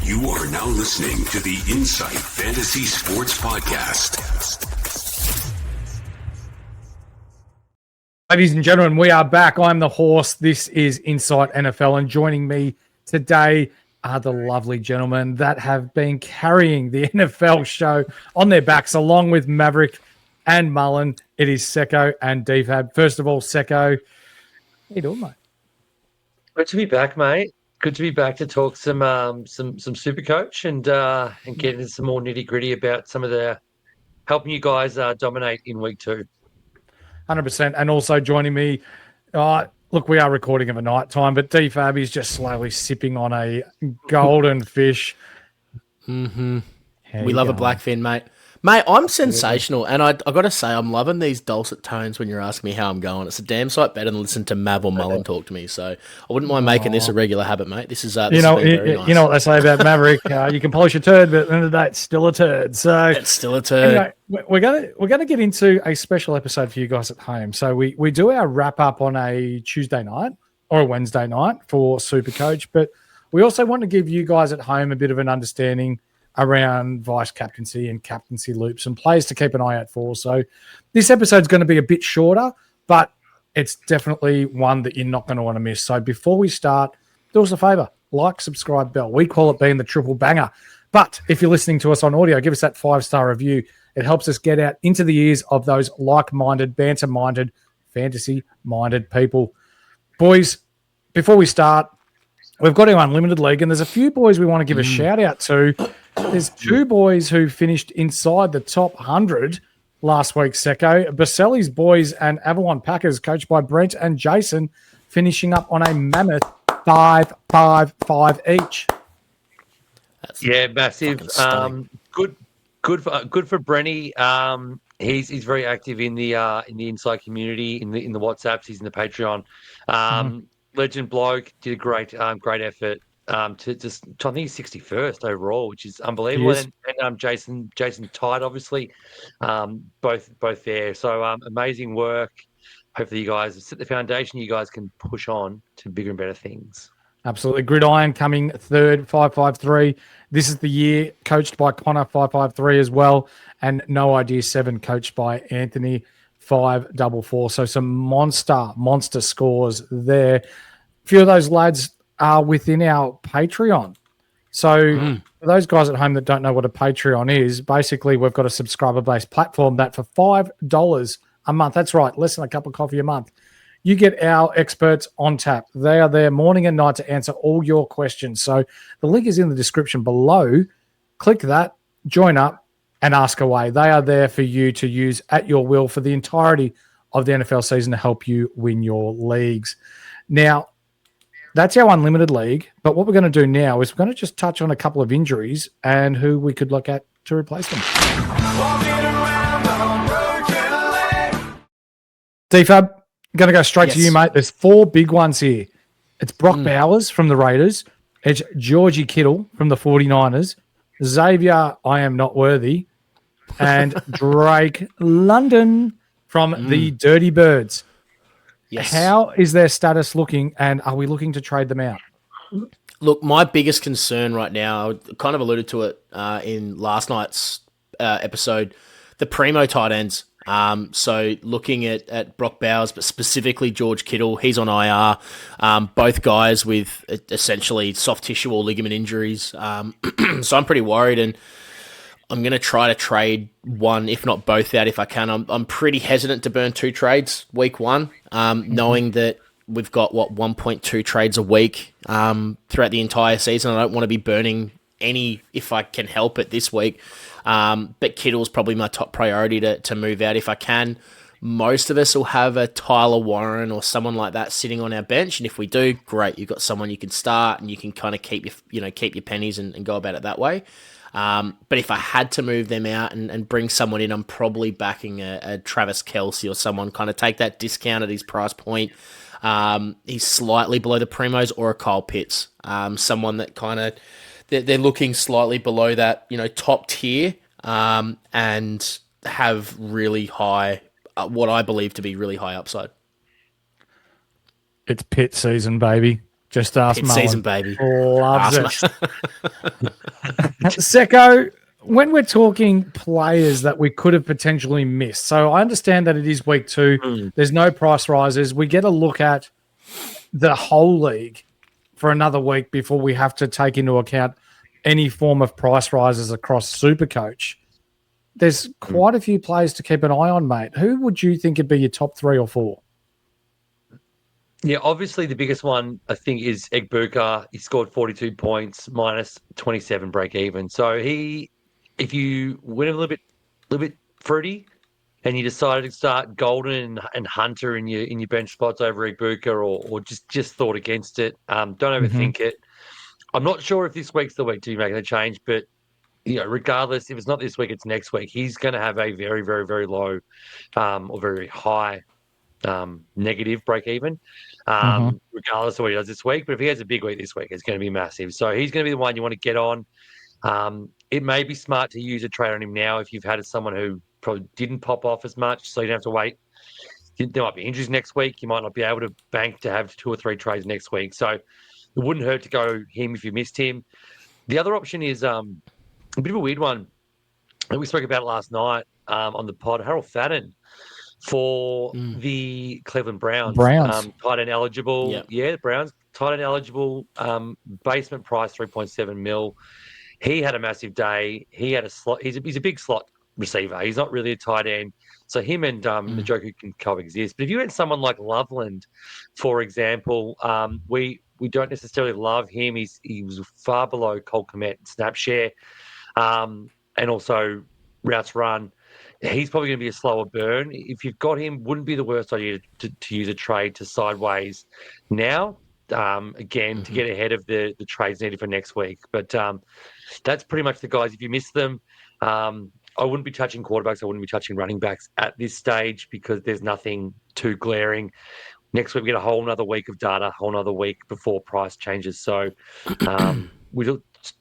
You are now listening to the Insight Fantasy Sports Podcast. Ladies and gentlemen, we are back. I'm the horse. This is Insight NFL, and joining me today are the lovely gentlemen that have been carrying the NFL show on their backs, along with Maverick and Mullen. It is Secko and D-Fab. First of all, Secko, how you doing, mate? Good to be back, mate. Good to be back to talk some SuperCoach and get into some more nitty gritty about some of the helping you guys dominate in week 2. 100%. And also joining me, look, we are recording of a night time, but D-Fab is just slowly sipping on a golden fish. Mm-hmm. We love a blackfin, mate. Mate, I'm sensational, and I got to say, I'm loving these dulcet tones when you're asking me how I'm going. It's a damn sight better than listen to Mav or Mullen talk to me, so I wouldn't mind making this a regular habit, mate. This is you know what they say about Maverick. You can polish a turd, but at the end of the day, it's still a turd. So it's still a turd. Anyway, we're gonna get into a special episode for you guys at home. So we do our wrap up on a Tuesday night or a Wednesday night for SuperCoach, but we also want to give you guys at home a bit of an understanding around vice captaincy and captaincy loops and players to keep an eye out for. So this episode's going to be a bit shorter, but it's definitely one that you're not going to want to miss. So before we start, do us a favor, like, subscribe, bell. We call it being the triple banger. But if you're listening to us on audio, give us that 5-star review. It helps us get out into the ears of those like-minded, banter-minded, fantasy-minded people. Boys, before we start, we've got our Unlimited League, and there's a few boys we want to give a shout-out to. There's 2 boys who finished inside the top 100 last week, Secko. Baselli's boys and Avalon Packers, coached by Brent and Jason, finishing up on a mammoth 5-5-5 each. Yeah, massive. Good for Brenny. He's very active in the Inside community, in the WhatsApps. He's in the Patreon. Legend bloke, did a great effort. To just, I think he's 61st overall, which is unbelievable. And Jason tied, obviously, both there. So amazing work. Hopefully, you guys set the foundation. You guys can push on to bigger and better things. Absolutely. Gridiron coming third, 553. This is the year, coached by Connor, 553 as well, and No Idea 7, coached by Anthony, 544. So some monster scores there. A few of those lads are within our Patreon. So for those guys at home that don't know what a Patreon is, basically we've got a subscriber-based platform that for $5 a month, that's right, less than a cup of coffee a month, you get our experts on tap. They are there morning and night to answer all your questions. So the link is in the description below. Click that, join up, and ask away. They are there for you to use at your will for the entirety of the NFL season to help you win your leagues. Now, that's our Unlimited League, but what we're going to do now is we're going to just touch on a couple of injuries and who we could look at to replace them. D-Fab, I'm going to go straight to you, mate. There's 4 big ones here. It's Brock Bowers from the Raiders. It's Georgie Kittle from the 49ers. Xavier, I am not worthy. And Drake London from the Dirty Birds. Yes. How is their status looking, and are we looking to trade them out? Look, my biggest concern right now, I kind of alluded to it in last night's episode, the primo tight ends. So looking at Brock Bowers, but specifically George Kittle, he's on IR. Both guys with essentially soft tissue or ligament injuries. So I'm pretty worried, and I'm going to try to trade one, if not both, out if I can. I'm pretty hesitant to burn 2 trades week 1, knowing that we've got, 1.2 trades a week throughout the entire season. I don't want to be burning any if I can help it this week. But Kittle's probably my top priority to move out if I can. Most of us will have a Tyler Warren or someone like that sitting on our bench, and if we do, great. You've got someone you can start, and you can kind of keep your pennies and go about it that way. But if I had to move them out and bring someone in, I'm probably backing a Travis Kelce or someone, kind of take that discount at his price point. He's slightly below the primos, or a Kyle Pitts, someone that kind of they're looking slightly below that, top tier, and have really high, what I believe to be really high upside. It's pit season, baby. Just ask Pit Mullen. season, baby. Loves Ask it. Secko, when we're talking players that we could have potentially missed, so I understand that it is week 2. There's no price rises. We get a look at the whole league for another week before we have to take into account any form of price rises across SuperCoach. There's quite a few players to keep an eye on, mate. Who would you think would be your top 3 or 4? Yeah, obviously the biggest one I think is Egbuka. He scored 42 points minus 27 break even. So if you went a little bit fruity and you decided to start Golden and Hunter in your bench spots over Egbuka or just thought against it, don't overthink it. I'm not sure if this week's the week to be making a change, but regardless, if it's not this week, it's next week. He's going to have a very, very, very low or very high negative break even, regardless of what he does this week. But if he has a big week this week, it's going to be massive. So he's going to be the one you want to get on. It may be smart to use a trade on him now if you've had someone who probably didn't pop off as much, so you don't have to wait. There might be injuries next week. You might not be able to bank to have 2 or 3 trades next week. So it wouldn't hurt to go him if you missed him. The other option is a bit of a weird one. We spoke about it last night on the pod. Harold Fadden for the Cleveland Browns. Tight end eligible. Yep. Yeah, the Browns. Tight end eligible. Basement price 3.7 mil. He had a massive day. He had a slot. He's a big slot receiver. He's not really a tight end. So him and Njoku can coexist. But if you had someone like Loveland, for example, we don't necessarily love him. He was far below Cole Kmet snap share, and also routes run. He's probably going to be a slower burn. If you've got him, wouldn't be the worst idea to use a trade to sideways now, to get ahead of the trades needed for next week. But that's pretty much the guys. If you miss them, I wouldn't be touching quarterbacks. I wouldn't be touching running backs at this stage because there's nothing too glaring. Next week, we get a whole another week of data, a whole another week before price changes. So we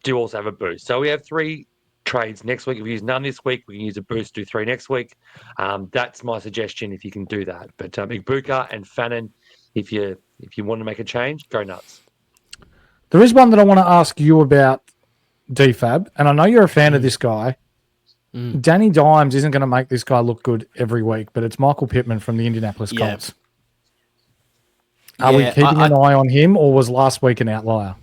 do also have a boost. So we have 3 trades next week. If we use none this week, we can use a boost, do 3 next week. That's my suggestion if you can do that. But Igbuka and Fannin, if you want to make a change, go nuts. There is one that I want to ask you about, D-Fab, and I know you're a fan of this guy. Danny Dimes isn't going to make this guy look good every week, but it's Michael Pittman from the Indianapolis Colts. Are we keeping an eye on him, or was last week an outlier?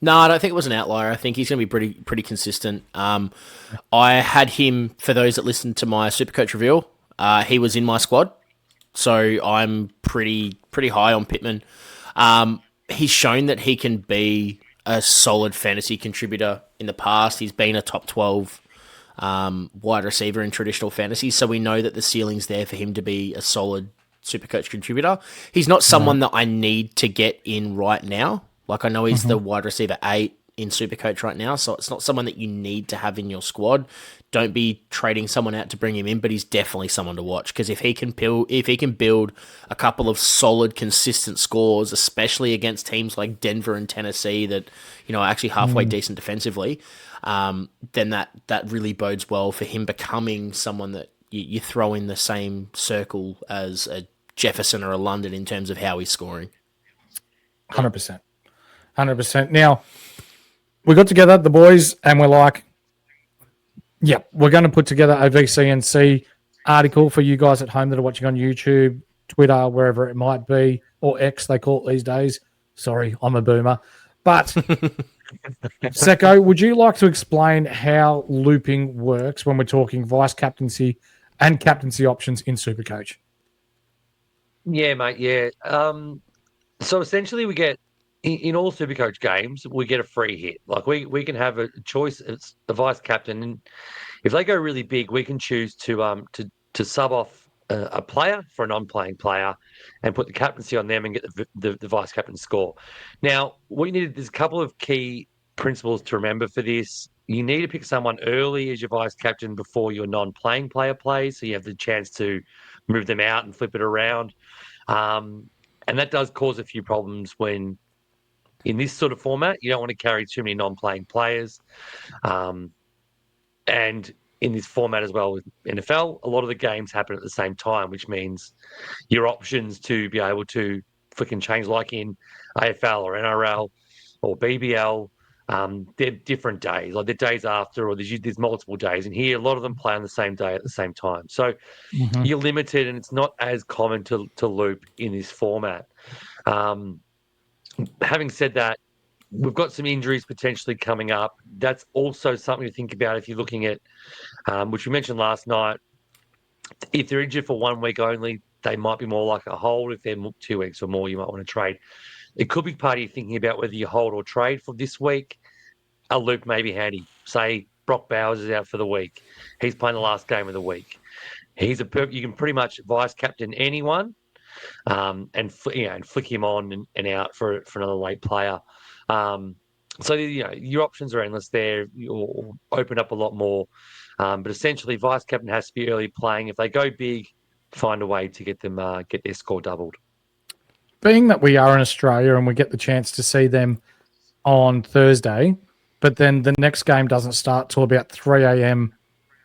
No, I don't think it was an outlier. I think he's going to be pretty consistent. I had him, for those that listened to my SuperCoach reveal, he was in my squad, so I'm pretty high on Pittman. He's shown that he can be a solid fantasy contributor in the past. He's been a top 12 wide receiver in traditional fantasy, so we know that the ceiling's there for him to be a solid SuperCoach contributor. He's not someone that I need to get in right now. Like, I know he's the wide receiver 8 in SuperCoach right now, so it's not someone that you need to have in your squad. Don't be trading someone out to bring him in, but he's definitely someone to watch, because if he can build a couple of solid, consistent scores, especially against teams like Denver and Tennessee that, are actually halfway decent defensively, then that really bodes well for him becoming someone that you throw in the same circle as a Jefferson or a London in terms of how he's scoring. 100%. 100%. Now, we got together, the boys, and we're like, we're going to put together a VCNC article for you guys at home that are watching on YouTube, Twitter, wherever it might be, or X, they call it these days. Sorry, I'm a boomer. But, Secko, would you like to explain how looping works when we're talking vice captaincy and captaincy options in SuperCoach? Yeah, mate, yeah. So essentially we get, in all SuperCoach games, we get a free hit. Like we can have a choice. It's the vice captain, and if they go really big, we can choose to sub off a player for a non-playing player, and put the captaincy on them and get the vice captain score. Now, there's a couple of key principles to remember for this. You need to pick someone early as your vice captain before your non-playing player plays, so you have the chance to move them out and flip it around. And that does cause a few problems when, in this sort of format, you don't want to carry too many non-playing players. And in this format as well with NFL, a lot of the games happen at the same time, which means your options to be able to freaking change, like in AFL or NRL or BBL. They're different days, like the days after, or there's multiple days. And here, a lot of them play on the same day at the same time. So you're limited, and it's not as common to loop in this format. Having said that, we've got some injuries potentially coming up. That's also something to think about if you're looking at, which we mentioned last night. If they're injured for 1 week only, they might be more like a hold. If they're 2 weeks or more, you might want to trade. It could be part of you thinking about whether you hold or trade for this week. A loop may be handy. Say Brock Bowers is out for the week. He's playing the last game of the week. You can pretty much vice captain anyone, and flick him on and out for another late player. So your options are endless there. You'll open up a lot more. But essentially, vice captain has to be early playing. If they go big, find a way to get them get their score doubled. Being that we are in Australia and we get the chance to see them on Thursday, but then the next game doesn't start till about 3 a.m.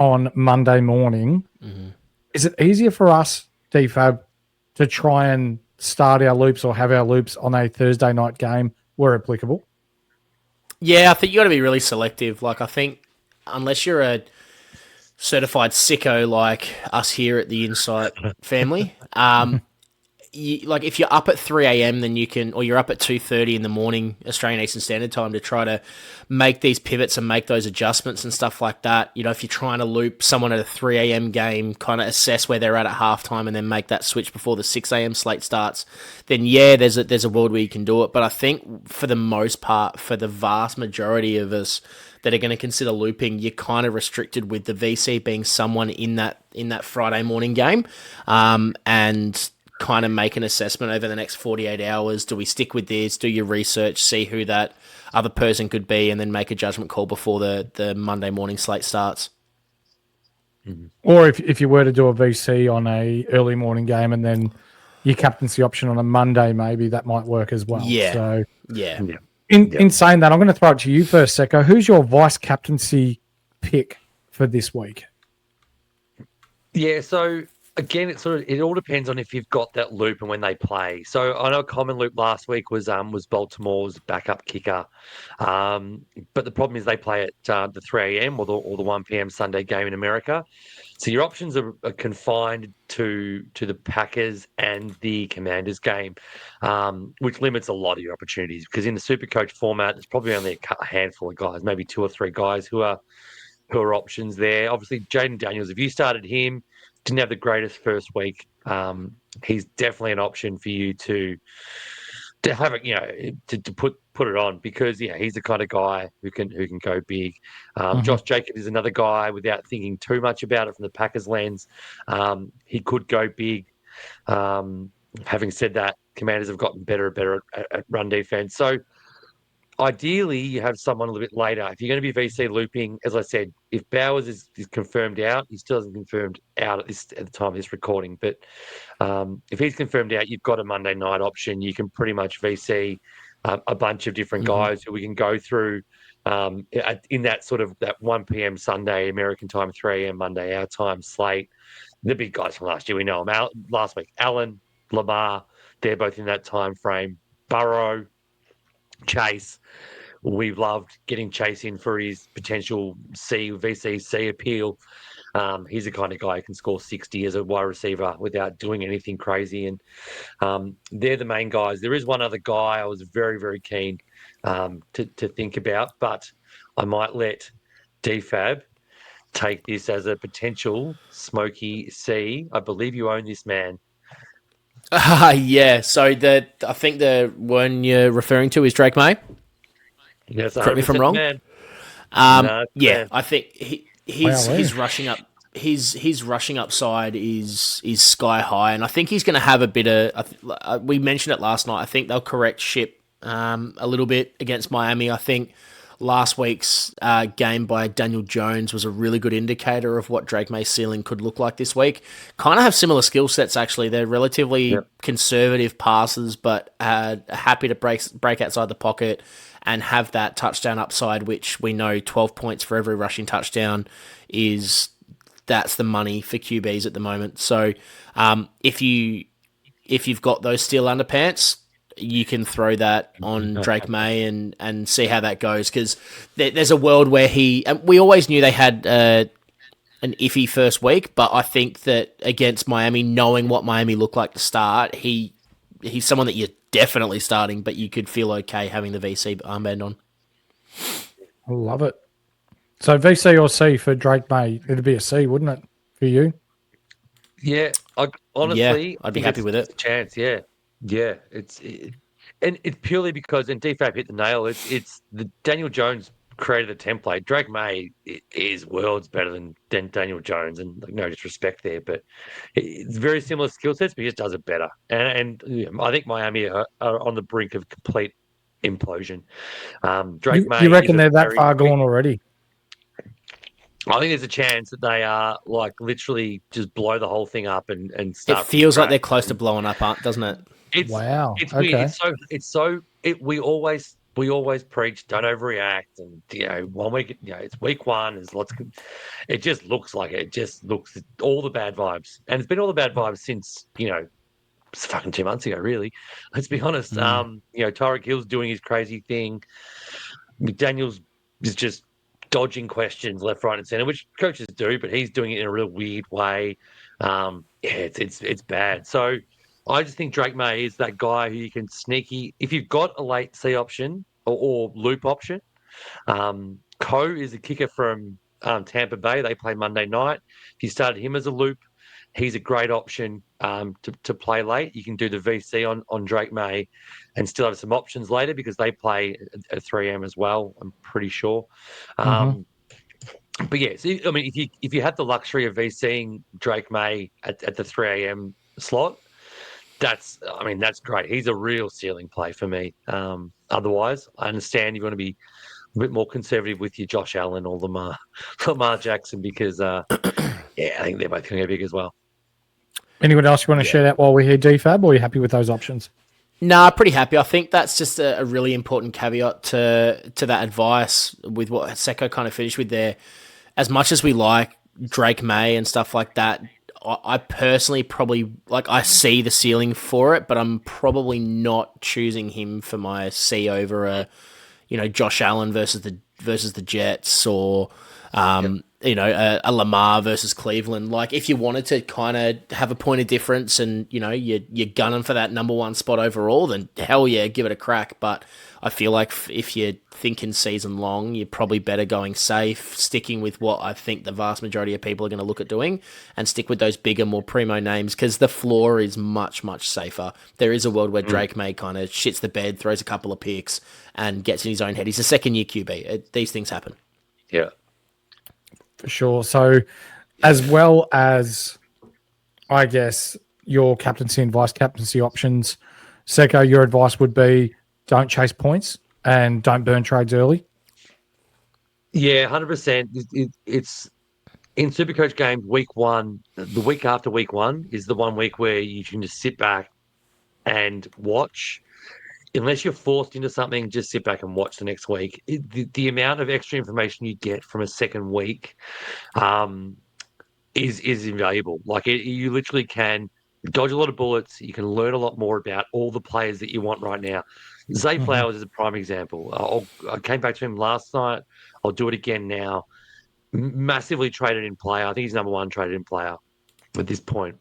on Monday morning, is it easier for us, D-Fab, to try and start our loops or have our loops on a Thursday night game where applicable? Yeah, I think you got to be really selective. Like, I think unless you're a certified sicko like us here at the Insight family, if you're up at 3 a.m, then you can, or you're up at 2:30 in the morning, Australian Eastern Standard Time, to try to make these pivots and make those adjustments and stuff like that. If you're trying to loop someone at a 3 a.m. game, kind of assess where they're at halftime and then make that switch before the 6 a.m. slate starts, then yeah, there's a world where you can do it. But I think for the most part, for the vast majority of us that are going to consider looping, you're kind of restricted with the VC being someone in that Friday morning game, and kind of make an assessment over the next 48 hours. Do we stick with this? Do your research, see who that other person could be, and then make a judgment call before the Monday morning slate starts. Or if you were to do a VC on a early morning game and then your captaincy option on a Monday, maybe that might work as well. Yeah. So yeah. In saying that, I'm going to throw it to you first, Secko. Who's your vice captaincy pick for this week? Yeah, so again, it all depends on if you've got that loop and when they play. So I know a common loop last week was Baltimore's backup kicker, but the problem is they play at the 3 a.m. or the 1 p.m. Sunday game in America. So your options are confined to the Packers and the Commanders game, which limits a lot of your opportunities, because in the SuperCoach format, there's probably only a handful of guys, maybe 2 or 3 guys who are options there. Obviously, Jaden Daniels, if you started him, didn't have the greatest first week, he's definitely an option for you to have it, to put it on, because he's the kind of guy who can go big. Josh Jacobs is another guy, without thinking too much about it from the Packers lens. He could go big. Having said that, Commanders have gotten better and better at run defense. So ideally, you have someone a little bit later. If you're going to be VC looping, as I said, if Bowers is confirmed out, he still hasn't confirmed out at the time of this recording. But if he's confirmed out, you've got a Monday night option. You can pretty much VC a bunch of different guys who we can go through in that sort of that 1 p.m. Sunday American time, 3 a.m. Monday our time slate. The big guys from last year, we know them. Last week, Allen, Lamar, they're both in that time frame. Burrow, Chase, we've loved getting Chase in for his potential VCC appeal. He's the kind of guy who can score 60 as a wide receiver without doing anything crazy. And they're the main guys. There is one other guy I was very, very keen to think about, but I might let D-Fab take this as a potential Smokey C. I believe you own this man. Yeah, so I think the one you're referring to is Drake May. Yes, correct me if I'm wrong. Man. Man. I think his rushing up his rushing upside is sky high, and I think he's going to have a bit of. We mentioned it last night. I think they'll correct ship a little bit against Miami. I think last week's game by Daniel Jones was a really good indicator of what Drake May's ceiling could look like this week. Kind of have similar skill sets, actually. They're relatively conservative passers, but happy to break outside the pocket and have that touchdown upside, which we know 12 points for every rushing touchdown that's the money for QBs at the moment. So if you if you've got those steel underpants, you can throw that on Drake May and see how that goes. Because there's a world where we always knew they had an iffy first week, but I think that against Miami, knowing what Miami looked like to start, he's someone that you're definitely starting, but you could feel okay having the VC armband on. I love it. So VC or C for Drake May? It'd be a C, wouldn't it, for you? Yeah, honestly, I'd be happy with it. It's a chance, yeah. And it's purely because, and D-Fab hit the nail, it's the Daniel Jones created the template. Drake May is worlds better than Daniel Jones, and no disrespect there, but it's very similar skill sets, but he just does it better. And I think Miami are on the brink of complete implosion. Drake May, you reckon they're that far gone already? I think there's a chance that they are like literally just blow the whole thing up and start. It feels like they're close to blowing up, doesn't it? Wow. It's okay. weird. We always preach don't overreact, and 1 week, it's week one. There's lots. It just looks like it. It just looks all the bad vibes, and it's been all the bad vibes since it's fucking 2 months ago. Really, let's be honest. Tyreek Hill's doing his crazy thing. McDaniel's is just dodging questions left, right, and center, which coaches do, but he's doing it in a real weird way. It's bad. So I just think Drake May is that guy who you can sneaky if you've got a late C option or loop option. Ko is a kicker from Tampa Bay. They play Monday night. If you started him as a loop, he's a great option to play late. You can do the VC on Drake May and still have some options later because they play at 3 a.m. as well, I'm pretty sure. But yeah, so, I mean, if you had the luxury of VCing Drake May at the 3 a.m. slot, that's great. He's a real ceiling play for me. Otherwise, I understand you want to be a bit more conservative with your Josh Allen or Lamar Jackson because, I think they're both going to go big as well. Anyone else you want to share that while we're here, D-Fab, or are you happy with those options? Nah, pretty happy. I think that's just a really important caveat to that advice with what Secko kind of finished with there. As much as we like Drake May and stuff like that, I personally probably I see the ceiling for it, but I'm probably not choosing him for my C over Josh Allen versus the Jets or a Lamar versus Cleveland. Like if you wanted to kind of have a point of difference and you're gunning for that number one spot overall, then hell yeah, give it a crack. But I feel like if you're thinking season long, you're probably better going safe, sticking with what I think the vast majority of people are going to look at doing, and stick with those bigger, more primo names because the floor is much, much safer. There is a world where Drake May kind of shits the bed, throws a couple of picks, and gets in his own head. He's a second-year QB. These things happen. Yeah. For sure. So as well as, I guess, your captaincy and vice captaincy options, Secko, your advice would be don't chase points and don't burn trades early? Yeah, 100%. It's in SuperCoach games, week one, the week after week one is the 1 week where you can just sit back and watch. Unless you're forced into something, just sit back and watch the next week. The amount of extra information you get from a second week is invaluable. You literally can dodge a lot of bullets. You can learn a lot more about all the players that you want right now. Zay Flowers is a prime example. I came back to him last night. I'll do it again now. Massively traded in player. I think he's number one traded in player at this point.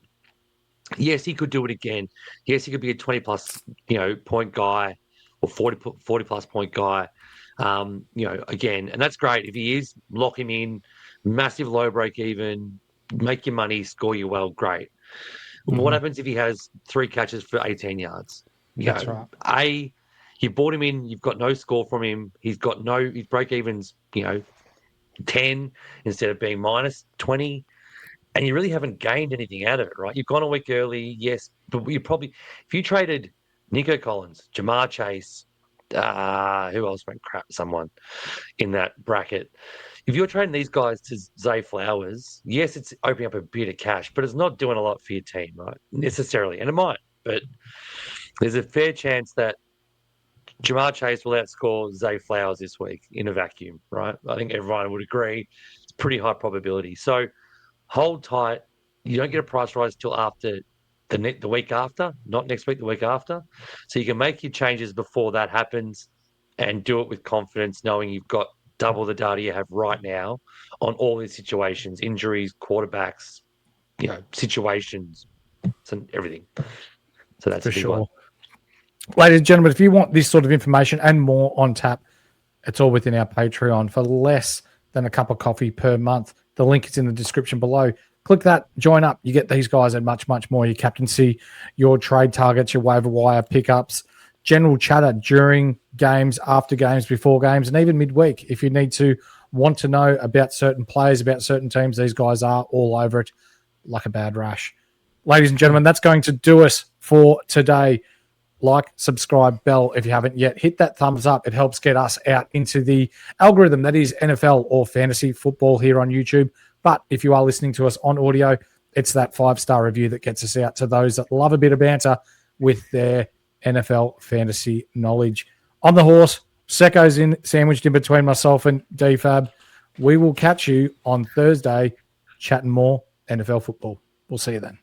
Yes, he could do it again. Yes, he could be a 20-plus, point guy or 40-plus point guy, again. And that's great. If he is, lock him in, massive low break even, make your money, score you well, great. What happens if he has 3 catches for 18 yards? That's right. You bought him in, you've got no score from him. His break even's, 10 instead of being minus 20. And you really haven't gained anything out of it, right? You've gone a week early, yes, but you probably, if you traded Nico Collins, Jamar Chase, who else went crap? Someone in that bracket. If you're trading these guys to Zay Flowers, yes, it's opening up a bit of cash, but it's not doing a lot for your team, right? Necessarily, and it might, but there's a fair chance that Jamar Chase will outscore Zay Flowers this week in a vacuum, right? I think everyone would agree. It's pretty high probability. So hold tight. You don't get a price rise till after the week after, not next week, the week after. So you can make your changes before that happens and do it with confidence, knowing you've got double the data you have right now on all these situations, injuries, quarterbacks, situations, and everything. So that's For a big sure. one. Ladies and gentlemen, if you want this sort of information and more on tap, it's all within our Patreon for less than a cup of coffee per month. The link is in the description below. Click that, join up. You get these guys and much, much more. Your captaincy, your trade targets, your waiver wire pickups, general chatter during games, after games, before games, and even midweek. If you want to know about certain players, about certain teams, these guys are all over it like a bad rash. Ladies and gentlemen, that's going to do us for today. Like, subscribe, bell if you haven't yet. Hit that thumbs up. It helps get us out into the algorithm that is NFL or fantasy football here on YouTube. But if you are listening to us on audio, it's that 5-star review that gets us out to those that love a bit of banter with their NFL fantasy knowledge. On the horse, Secko's sandwiched in between myself and D-Fab. We will catch you on Thursday chatting more NFL football. We'll see you then.